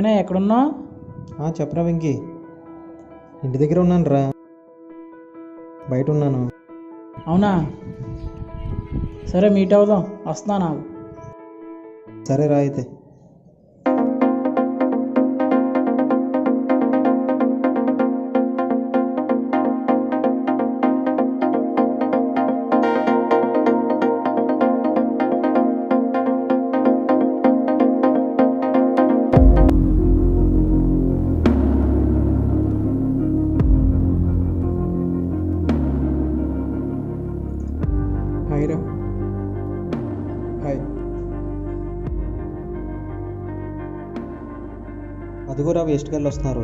వినయ్ ఎక్కడున్నావు? చెప్పరా వెంకీ, ఇంటి దగ్గర ఉన్నాను రా, బయట ఉన్నాను. అవునా, సరే మీట్ అవుదాం, వస్తున్నా నాకు. సరే రా అయితే. హాయ్ రా. హాయ్. అదిగోరా వేస్ట్ గర్ల్ వస్తున్నారు.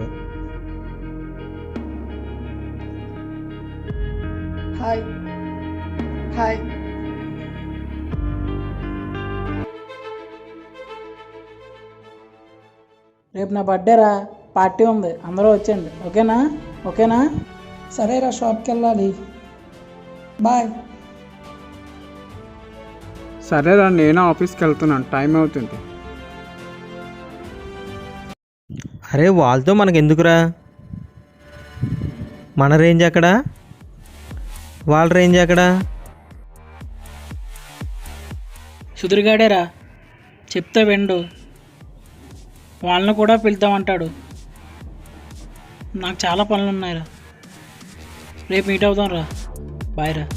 Hi hi. రేపు నా బర్త్డే రా, పార్టీ ఉంది, అందరూ వచ్చేయండి. ఓకేనా? ఓకేనా? సరేరా, షాప్కి వెళ్ళాలి. బాయ్. సరేరా, నేను ఆఫీస్కి వెళ్తున్నాను, టైం అవుతుంది. అరే వాళ్ళతో మనకెందుకురా, మన రేంజ్ ఎక్కడ, వాళ్ళ రేంజ్ ఎక్కడ? సుధీర్గాడేరా, చెప్తే వెండు, వాళ్ళని కూడా పిలుద్దామంటాడు. నాకు చాలా పనులు ఉన్నాయిరా, రేపు మీట్ అవుదాం రా. బాయ్ రా.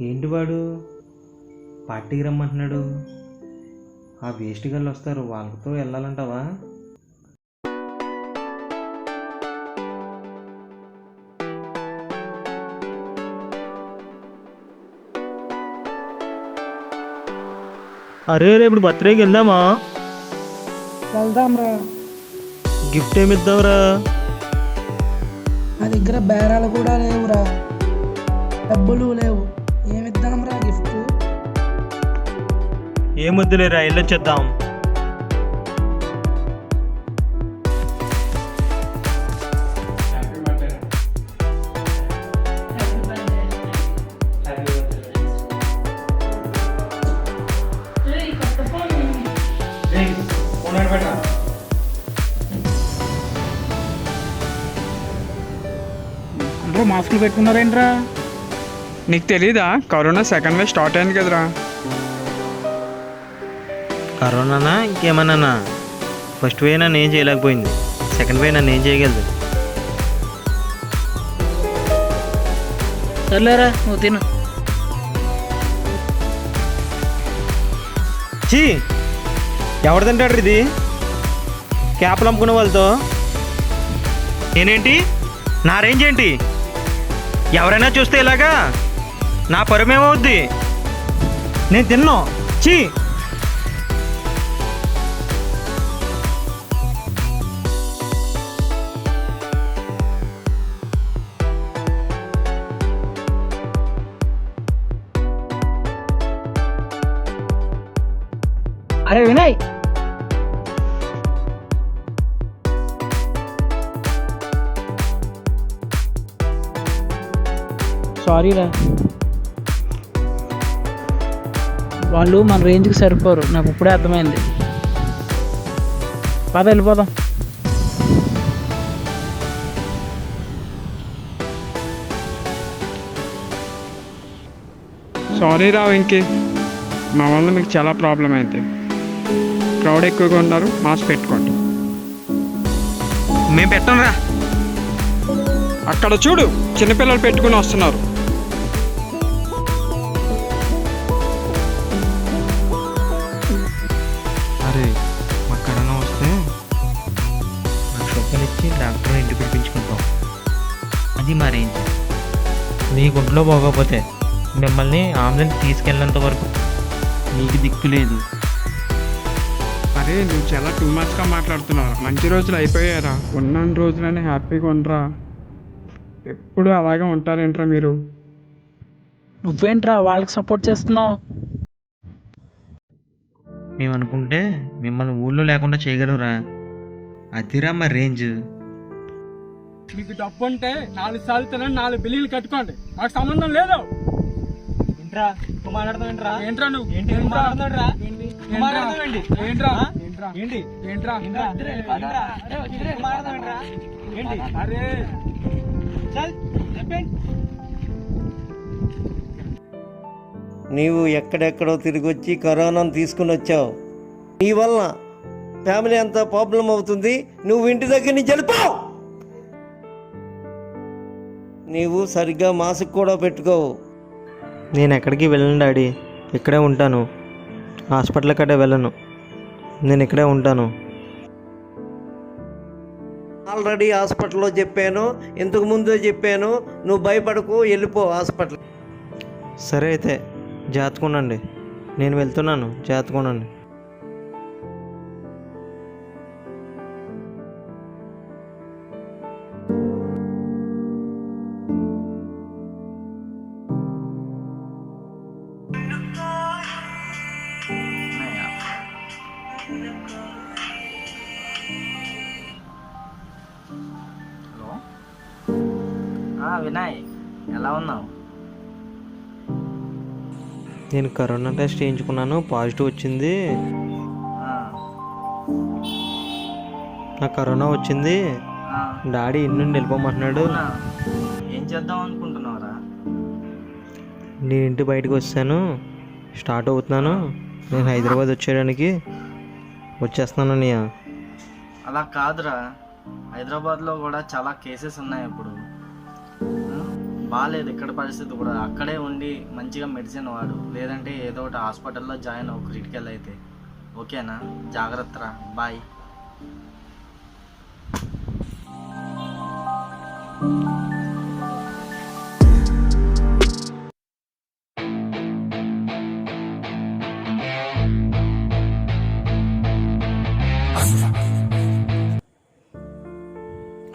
ఏంటి వాడు పార్టీకి రమ్మంటున్నాడు? ఆ వేస్ట్ గర్ల్ వస్తారు, వాళ్ళతో వెళ్ళాలంటావా? అరే రేపు బర్త్డేకి వెళ్దామా? వెళ్దాం రా. గిఫ్ట్ ఏమి ఇద్దాంరా? నా దగ్గర బేరాలు కూడా లేవురా, డబ్బులు లేవు, ఏమిద్దాం రా గిఫ్ట్? ఏమొద్దులేరా, వెళ్ళొచ్చేద్దాం. అందరూ మాస్కులు పెట్టుకున్నారేంట్రా? నీకు తెలీదా, కరోనా సెకండ్ వేవ్ స్టార్ట్ అయింది కదరా. కరోనానా ఇంకేమన్నానా? ఫస్ట్ వే నన్ను ఏం చేయలేకపోయింది, సెకండ్ వే నన్ను ఏం చేయగలదు. సర్లేరా, నువ్వు తిను. చీ, ఎవరు తింటాడు ఇది? క్యాప్లు అమ్ముకునే వాళ్ళతో నేనేంటి, నా రేంజ్ ఏంటి? ఎవరైనా చూస్తే ఇలాగా నా పరుమేమవుద్ది? నేను తిన్నాను. చీ. అరే వినయ్, సారీరా, వాళ్ళు మన రేంజ్కి సరిపోరు, నాకు ఇప్పుడే అర్థమైంది. పద వెళ్ళిపోదాం. సారీ రా వెంకీ, మా వల్ల మీకు చాలా ప్రాబ్లం అయింది. క్రౌడ్ ఎక్కువగా ఉన్నారు, మాస్క్ పెట్టుకోండి. మేము పెట్టంరా. అక్కడ చూడు, చిన్నపిల్లలు పెట్టుకుని వస్తున్నారు. అరే మాకు కరోనా వస్తే మాకు షొక్కలు ఇచ్చి డాక్టర్ ఇంటి పిలిపించుకుంటాం, అది మా రేంజ్. మీకు ఒంట్లో పోకపోతే మిమ్మల్ని అంబులెన్స్ తీసుకెళ్ళేంత వరకు మీకు దిక్కు లేదు. అరే నువ్వు చాలా టూ మచ్గా మాట్లాడుతున్నావు. మంచి రోజులు అయిపోయారా, ఉన్న రోజులనే హ్యాపీగా ఉండరా. ఎప్పుడు అలాగే ఉంటారేంట్రా మీరు? నువ్వేంట్రా వాళ్ళకి సపోర్ట్ చేస్తున్నావు? మేము అనుకుంటే మిమ్మల్ని ఊళ్ళో లేకుండా చేయగలరా, అదిరా మా రేంజ్. మీకు డబ్బు ఉంటే 4 సార్లు తినండి, 4 బిల్లులు కట్టుకోండి, మాకు సంబంధం లేదు. ఏంట్రా మాట్లాడతావు? ఏంట్రా ఏంట్రా నువ్వు? ఏంటి మాట్లాడుతున్నాడు రా? నీవు ఎక్కడెక్కడో తిరిగి వచ్చి కరోనాను తీసుకుని వచ్చావు. నీ వలన ఫ్యామిలీ అంతా ప్రాబ్లం అవుతుంది. నువ్వు ఇంటి దగ్గర నుంచి వెళ్ళిపోవు. నీవు సరిగ్గా మాస్క్ కూడా పెట్టుకోవు. నేను ఎక్కడికి వెళ్ళను డాడీ, ఇక్కడే ఉంటాను. హాస్పిటల్ కట్టే వెళ్ళను, నేను ఇక్కడే ఉంటాను. ఆల్రెడీ హాస్పిటల్లో చెప్పాను, ఇంతకు ముందే చెప్పాను. నువ్వు భయపడకు, వెళ్ళిపో హాస్పిటల్. సరే అయితే జాగ్రత్తగా ఉండండి. నేను వెళ్తున్నాను, జాగ్రత్తగా ఉండండి. హలో వినయ్, ఎలా ఉన్నావు? నేను కరోనా టెస్ట్ చేయించుకున్నాను, పాజిటివ్ వచ్చింది. నాకు కరోనా వచ్చింది. డాడీ ఇంటి నుండి వెళ్ళిపోమంటున్నాడు. ఏం చేద్దాం అనుకుంటున్నావురా? నేను ఇంటి బయటకు వచ్చాను, స్టార్ట్ అవుతున్నాను. నేను హైదరాబాద్ వచ్చేయడానికి వచ్చేస్తున్నాను అన్నయ్య. అలా కాదురా, హైదరాబాద్లో కూడా చాలా కేసెస్ ఉన్నాయి ఇప్పుడు. బాగాలేదు ఇక్కడ పరిస్థితి కూడా. అక్కడే ఉండి మంచిగా మెడిసిన్ వాడు, లేదంటే ఏదో ఒకటి హాస్పిటల్లో జాయిన్ అవ్వు క్రిటికల్ అయితే. ఓకేనా? జాగ్రత్తరా, బాయ్.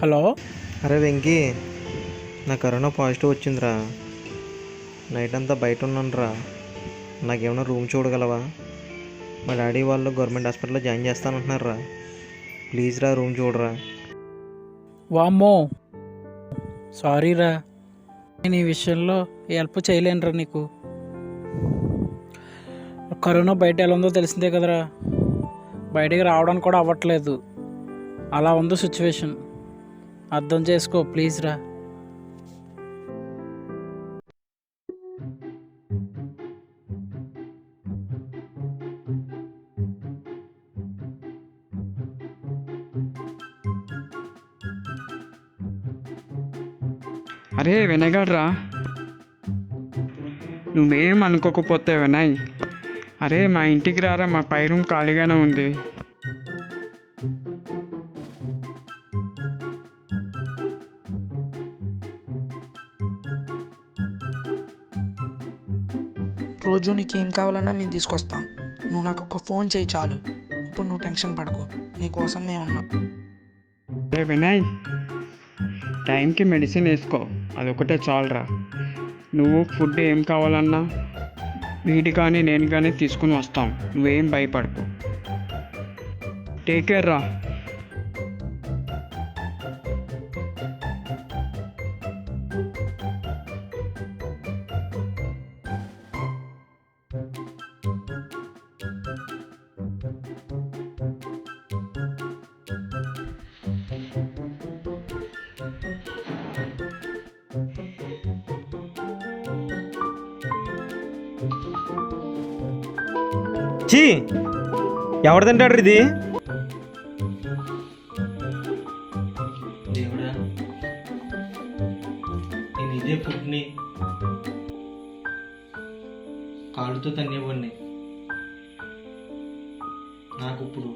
హలో. అరే వెంకీ, నా కరోనా పాజిటివ్ వచ్చిందిరా. నైట్ అంతా బయట ఉన్నానురా. నాకేమైనా రూమ్ చూడగలవా? మా డాడీ వాళ్ళు గవర్నమెంట్ హాస్పిటల్లో జాయిన్ చేస్తానంటున్నారా. ప్లీజ్ రా, రూమ్ చూడరా. వామ్మో, సారీ రా, నేను ఈ విషయంలో హెల్ప్ చేయలేనురా నీకు. కరోనా బయట ఎలా ఉందో తెలిసిందే కదరా, బయటికి రావడానికి కూడా అవ్వట్లేదు. అలా ఉందో సిచ్యువేషన్, అర్థం చేసుకో ప్లీజ్ రా. అరే వినయగాడ్రా, నువ్వేం అనుకోకపోతే వినయ్, అరే మా ఇంటికి రారా, మా పై రూమ్ ఖాళీగానే ఉంది. రోజు నీకేం కావాలన్నా నేను తీసుకొస్తాను. నువ్వు నాకు ఒక ఫోన్ చేయి చాలు. ఇప్పుడు నువ్వు టెన్షన్ పడకు, నీకోసం మేము ఉన్నాం. అరే వినయ్, టైంకి మెడిసిన్ వేసుకో, అదొకటే చాలురా. నువ్వు ఫుడ్ ఏం కావాలన్నా వీడి కానీ నేను కానీ తీసుకుని వస్తాం, నువ్వేం భయపడకు. టేక్ కేర్ రా. చీ, ఎవరు తింటాడు ఇది? దేవుడా, నేను ఇదే ఫుడ్ని కాళ్ళతో తన్నేవాడిని. నాకు ఇప్పుడు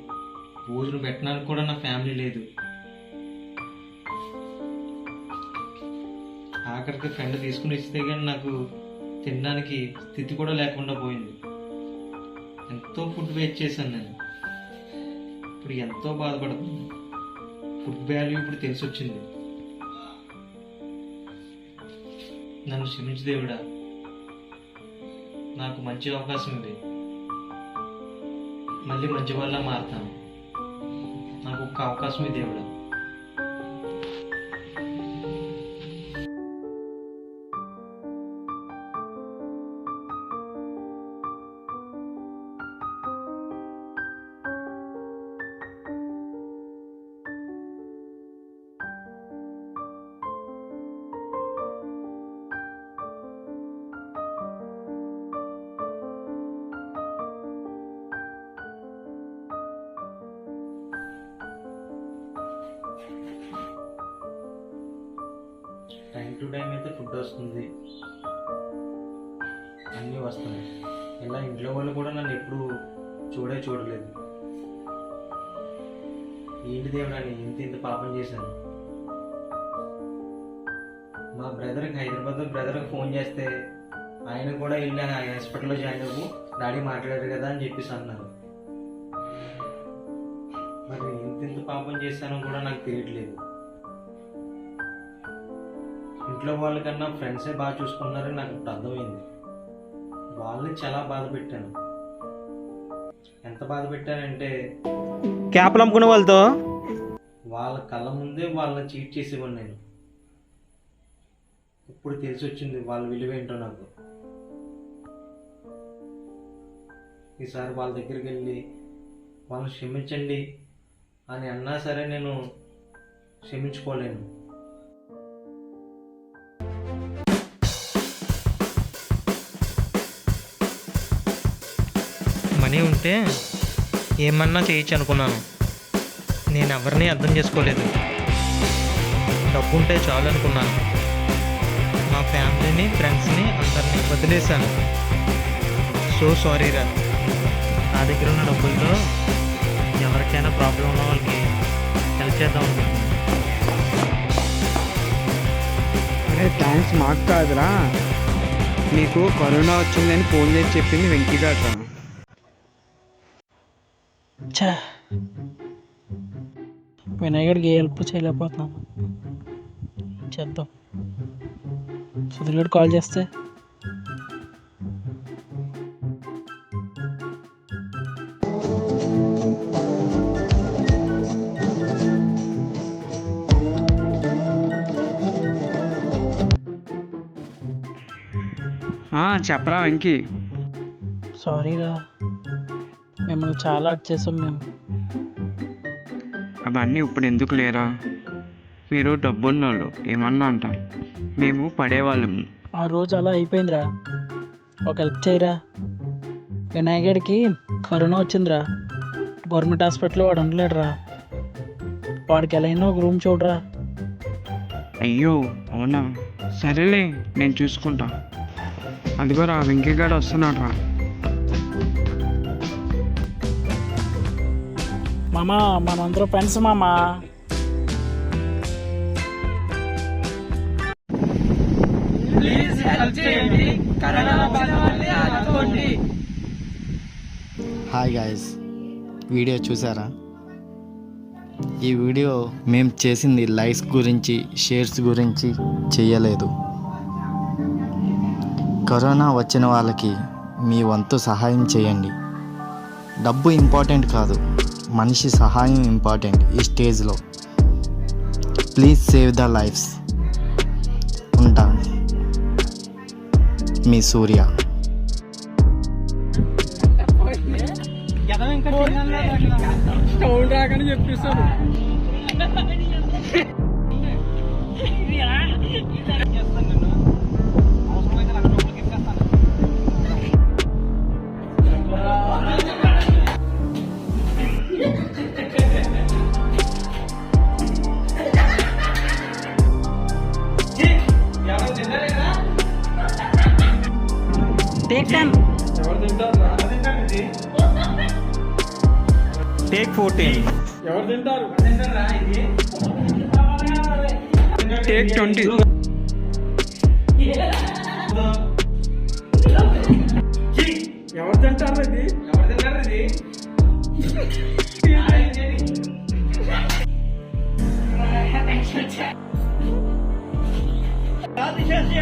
భోజనం పెట్టడానికి కూడా నా ఫ్యామిలీ లేదు. ఆఖరికి ఫ్రెండ్ తీసుకుని ఇస్తే కానీ నాకు తినడానికి స్థితి కూడా లేకుండా పోయింది. ఎంతో ఫుడ్ వేస్ట్ చేశాను నేను. ఇప్పుడు ఎంతో బాధపడుతున్నాను. ఫుడ్ వాల్యూ ఇప్పుడు తెలిసి వచ్చింది. నన్ను క్షమించు దేవుడా, నాకు మంచి అవకాశం ఇది. మళ్ళీ మంచి వల్ల మారుతాను. నాకు ఒక్క అవకాశం ఇది దేవుడా. టు టైం అయితే ఫుడ్ వస్తుంది, అన్నీ వస్తున్నాయి. ఇలా ఇంట్లో వాళ్ళు కూడా నన్ను ఎప్పుడు చూడలేదు. ఏంటి దేవుడా నేను ఇంత పాపం చేశాను. మా బ్రదర్కి బ్రదర్కి ఫోన్ చేస్తే ఆయన కూడా వెళ్ళి హాస్పిటల్లో జాయిన్ అవ్వు, డాడీ మాట్లాడారు కదా అని చెప్పేసి అన్నారు. మరి ఇంత పాపం చేశానో కూడా నాకు తెలియట్లేదు. ఇంట్లో వాళ్ళకన్నా ఫ్రెండ్సే బాగా చూసుకున్నారని నాకు ఇప్పుడు అర్థమైంది. వాళ్ళని చాలా బాధ పెట్టాను. ఎంత బాధ పెట్టానంటే క్యాప్లు అమ్ముకునే వాళ్ళతో వాళ్ళ కళ్ళ ముందే వాళ్ళని చీట్ చేసేవాడిని నేను. ఇప్పుడు తెలిసి వచ్చింది వాళ్ళ విలువ ఏంటో నాకు. ఈసారి వాళ్ళ దగ్గరికి వెళ్ళి వాళ్ళని క్షమించండి అని అన్నా సరే నేను క్షమించుకోలేను. మనీ ఉంటే ఏమన్నా చేయొచ్చు అనుకున్నాను. నేను ఎవరిని అర్థం చేసుకోలేదు. డబ్బు ఉంటే చాలు అనుకున్నాను. మా ఫ్యామిలీని, ఫ్రెండ్స్ని అందరినీ వదిలేశాను. సో సారీ రా. నా దగ్గర ఉన్న డబ్బులతో ఎవరికైనా ప్రాబ్లం ఉన్న వాళ్ళకి హెల్ప్ చేద్దాం అనుకుంటున్నాను. అరే థ్యాంక్స్ మాకు కాదురా, నీకు కరోనా వచ్చిందని ఫోన్ చేసి చెప్పింది వెంకీ గారు. ఛా, వినాయకుడికి ఏ హెల్ప్ చేయలేకపోతున్నాను. చేద్దాం. సుధీర్ కాల్ చేస్తే చెప్పరా వెంకీ. సారీరా, మిమ్మల్ని చాలా హర్ట్ చేసాం మేము. అవన్నీ ఇప్పుడు ఎందుకు లేరా? మీరు డబ్బున్నోళ్ళు ఏమన్నా అంటాం, మేము పడేవాళ్ళము. ఆ రోజు అలా అయిపోయిందిరా. ఒక హెల్ప్ చేయరా. వినాయకుడికి కరోనా వచ్చిందిరా. గవర్నమెంట్ హాస్పిటల్లో వాడు ఉండలేడురా. వాడికి ఎలా అయినా ఒక రూమ్ చూడరా. అయ్యో అవునా, సరేలే నేను చూసుకుంటా. అదిగో రా వెంకీ గారు వస్తున్నాడు రా. మామా, మనందరూ ఫ్రెండ్స్ మామా. హాయ్ గాయస్, వీడియో చూసారా? ఈ వీడియో మేము చేసింది లైక్స్ గురించి, షేర్స్ గురించి చేయలేదు. కరోనా వచ్చిన వాళ్ళకి మీ వంతు సహాయం చేయండి. డబ్బు ఇంపార్టెంట్ కాదు, మనిషి సహాయం ఇంపార్టెంట్ ఈ స్టేజ్లో. Please save the lives. ఉంటా, మీ సూర్య. టేక్ 10. టేక్ 14. టేక్ 20. ఎవరు తింటారు ఇది?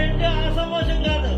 అంటే ఆ సమాజం కాదు.